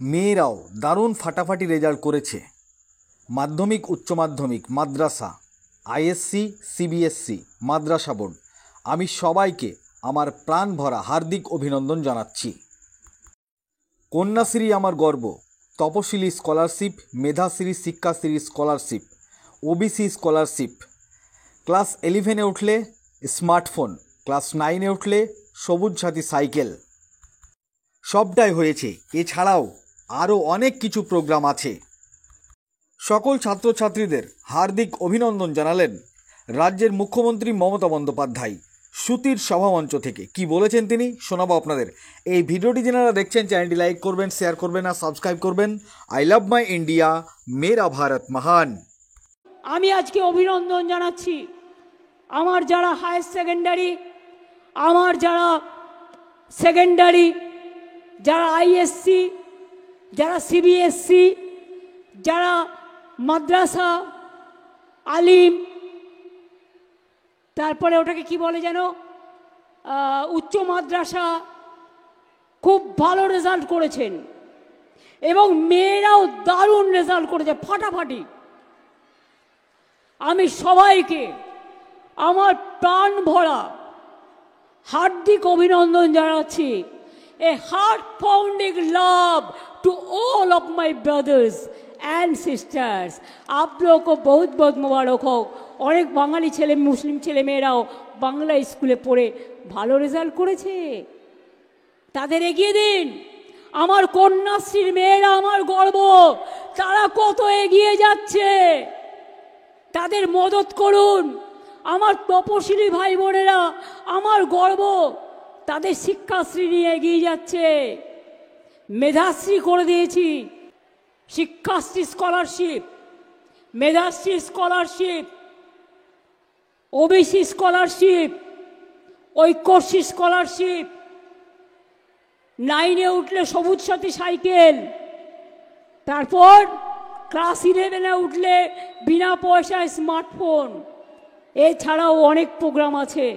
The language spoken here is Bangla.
মেয়েরাও দারুণ ফাটাফাটি রেজাল্ট করেছে। মাধ্যমিক, উচ্চ মাধ্যমিক, মাদ্রাসা, আইএসসি, সিবিএসসি, মাদ্রাসা বোর্ড, আমি সবাইকে আমার প্রাণ ভরা হার্দিক অভিনন্দন জানাচ্ছি। কন্যাশ্রী আমার গর্ব, তপশিলি scholarship, Medhashree, Shikshashree scholarship, OBC scholarship, class 11-এ উঠলে স্মার্টফোন, ক্লাস 9-এ উঠলে সবুজ সাথী সাইকেল, সবটাই হয়েছে। এছাড়াও আরও অনেক কিছু প্রোগ্রাম আছে। সকল ছাত্রছাত্রীদের হার্দিক অভিনন্দন জানালেন রাজ্যের মুখ্যমন্ত্রী মমতা বন্দ্যোপাধ্যায় সুতির সভামঞ্চ থেকে। কি বলেছেন তিনি শোনাবো আপনাদের। এই ভিডিওটি যারা দেখছেন চ্যানেলটি লাইক করবেন, শেয়ার করবেন আর সাবস্ক্রাইব করবেন। আই লাভ মাই ইন্ডিয়া, মেরা ভারত মহান। আমি আজকে অভিনন্দন জানাচ্ছি আমার যারা হায়ার সেকেন্ডারি, আমার যারা সেকেন্ডারি, যারা আইএসসি, যারা সিবিএসসি, যারা মাদ্রাসা, আলিম, তারপরে ওটাকে কি বলে যেন, উচ্চ মাদ্রাসা, খুব ভালো রেজাল্ট করেছেন এবং মেয়েরাও দারুণ রেজাল্ট করেছে, ফাটাফাটি। আমি সবাইকে আমার প্রাণ ভরা হার্দিক অভিনন্দন জানাচ্ছি। A heart-pounding love to all of my brothers and sisters. आप लोगों को बहुत बहुत मुबारक हो। অনেক বাঙালি ছেলে, মুসলিম ছেলে মেয়েরাও বাংলা স্কুলে পড়ে ভালো রেজাল্ট করেছে, তাদের এগিয়ে দিন। আমার কন্যাশ্রীর মেয়েরা আমার গর্ব, তারা কত এগিয়ে যাচ্ছে, তাদের মদত করুন। আমার তপশিলি ভাই বোনেরা আমার গর্ব, তাদের শিক্ষাশ্রী নিয়ে এগিয়ে যাচ্ছে। মেধাশ্রী করে দিয়েছি, Shikshashree scholarship, Medhashree scholarship, OBC scholarship, Aikyashree scholarship, 9-এ উঠলে সবুজ সাথী সাইকেল, তারপর ক্লাস 11-এ উঠলে বিনা পয়সায় স্মার্টফোন। এছাড়াও অনেক প্রোগ্রাম আছে।